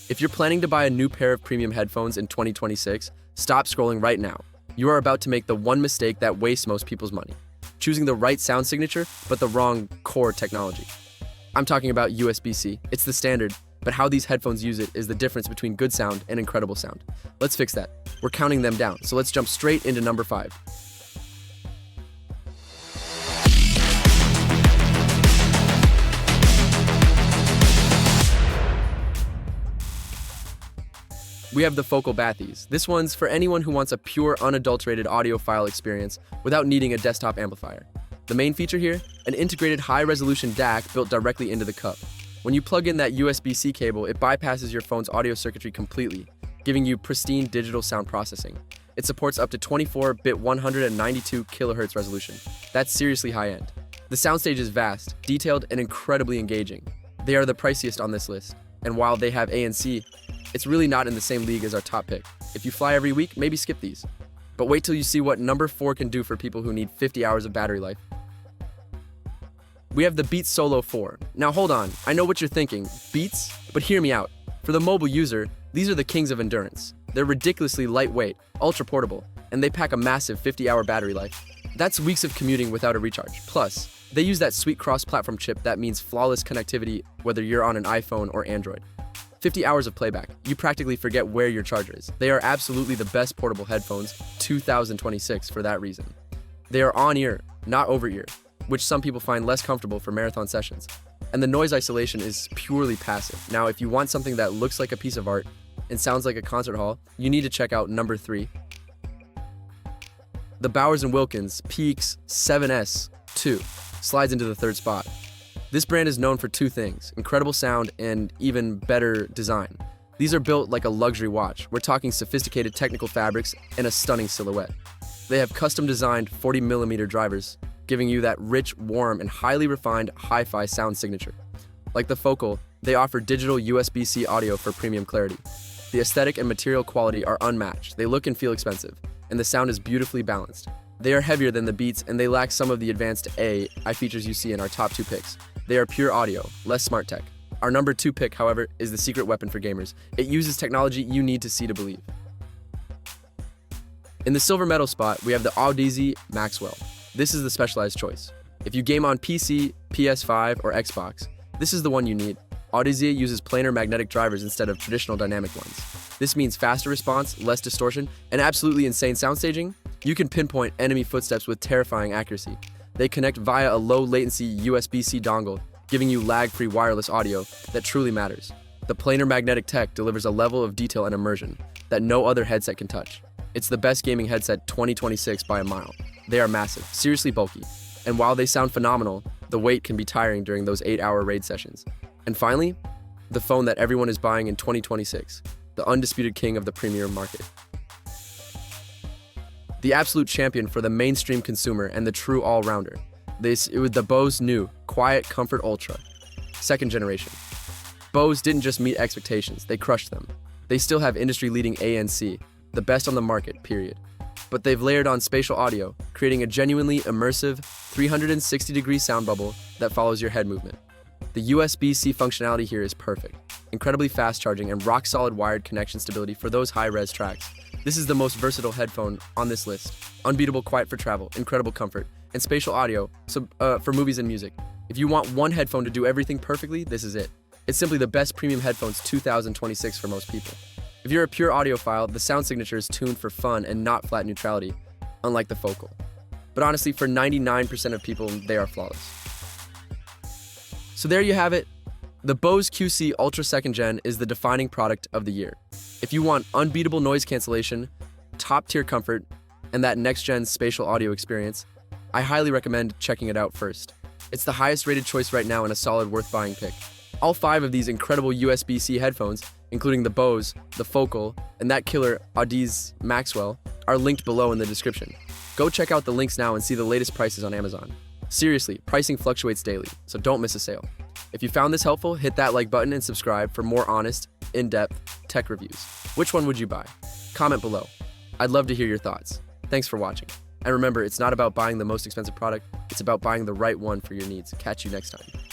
If you're planning to buy a new pair of premium headphones in 2026, stop scrolling right now. You are about to make the one mistake that wastes most people's money: choosing the right sound signature, but the wrong core technology. I'm talking about USB-C. It's the standard, but how these headphones use it is the difference between good sound and incredible sound. Let's fix that. We're counting them down, so let's jump straight into number 5. We have the Focal Bathys. This one's for anyone who wants a pure, unadulterated audiophile experience without needing a desktop amplifier. The main feature here? An integrated high-resolution DAC built directly into the cup. When you plug in that USB-C cable, it bypasses your phone's audio circuitry completely, giving you pristine digital sound processing. It supports up to 24-bit 192 kHz resolution. That's seriously high-end. The soundstage is vast, detailed, and incredibly engaging. They are the priciest on this list, and while they have ANC, it's really not in the same league as our top pick. If you fly every week, maybe skip these. But wait till you see what number 4 can do for people who need 50 hours of battery life. We have the Beats Solo 4. Now hold on, I know what you're thinking, Beats? But hear me out. For the mobile user, these are the kings of endurance. They're ridiculously lightweight, ultra portable, and they pack a massive 50-hour battery life. That's weeks of commuting without a recharge. Plus, they use that sweet cross-platform chip that means flawless connectivity whether you're on an iPhone or Android. 50 hours of playback. You practically forget where your charger is. They are absolutely the best portable headphones 2026 for that reason. They are on-ear, not over-ear, which some people find less comfortable for marathon sessions. And the noise isolation is purely passive. Now, if you want something that looks like a piece of art and sounds like a concert hall, you need to check out number 3. The Bowers & Wilkins PX 7S2 slides into the 3rd spot. This brand is known for 2 things: incredible sound and even better design. These are built like a luxury watch. We're talking sophisticated technical fabrics and a stunning silhouette. They have custom-designed 40mm drivers, giving you that rich, warm, and highly refined hi-fi sound signature. Like the Focal, they offer digital USB-C audio for premium clarity. The aesthetic and material quality are unmatched. They look and feel expensive, and the sound is beautifully balanced. They are heavier than the Beats, and they lack some of the advanced AI features you see in our top 2 picks. They are pure audio, less smart tech. Our number 2 pick, however, is the secret weapon for gamers. It uses technology you need to see to believe. In the silver medal spot, we have the Audeze Maxwell. This is the specialized choice. If you game on PC, PS5, or Xbox, this is the one you need. Audeze uses planar magnetic drivers instead of traditional dynamic ones. This means faster response, less distortion, and absolutely insane sound staging. You can pinpoint enemy footsteps with terrifying accuracy. They connect via a low-latency USB-C dongle, giving you lag-free wireless audio that truly matters. The planar magnetic tech delivers a level of detail and immersion that no other headset can touch. It's the best gaming headset 2026 by a mile. They are massive, seriously bulky, and while they sound phenomenal, the weight can be tiring during those 8-hour raid sessions. And finally, the phone that everyone is buying in 2026, the undisputed king of the premium market. The absolute champion for the mainstream consumer and the true all-rounder. It was the Bose new QuietComfort Ultra, 2nd generation. Bose didn't just meet expectations, they crushed them. They still have industry-leading ANC, the best on the market, period. But they've layered on spatial audio, creating a genuinely immersive 360-degree sound bubble that follows your head movement. The USB-C functionality here is perfect. Incredibly fast charging and rock-solid wired connection stability for those high-res tracks. This is the most versatile headphone on this list. Unbeatable quiet for travel, incredible comfort, and spatial audio for movies and music. If you want one headphone to do everything perfectly, this is it. It's simply the best premium headphones 2026 for most people. If you're a pure audiophile, the sound signature is tuned for fun and not flat neutrality, unlike the Focal. But honestly, for 99% of people, they are flawless. So there you have it. The Bose QC Ultra 2nd Gen is the defining product of the year. If you want unbeatable noise cancellation, top-tier comfort, and that next-gen spatial audio experience, I highly recommend checking it out first. It's the highest-rated choice right now and a solid worth-buying pick. All 5 of these incredible USB-C headphones, including the Bose, the Focal, and that killer Audeze Maxwell, are linked below in the description. Go check out the links now and see the latest prices on Amazon. Seriously, pricing fluctuates daily, so don't miss a sale. If you found this helpful, hit that like button and subscribe for more honest, in-depth tech reviews. Which one would you buy? Comment below. I'd love to hear your thoughts. Thanks for watching. And remember, it's not about buying the most expensive product, it's about buying the right one for your needs. Catch you next time.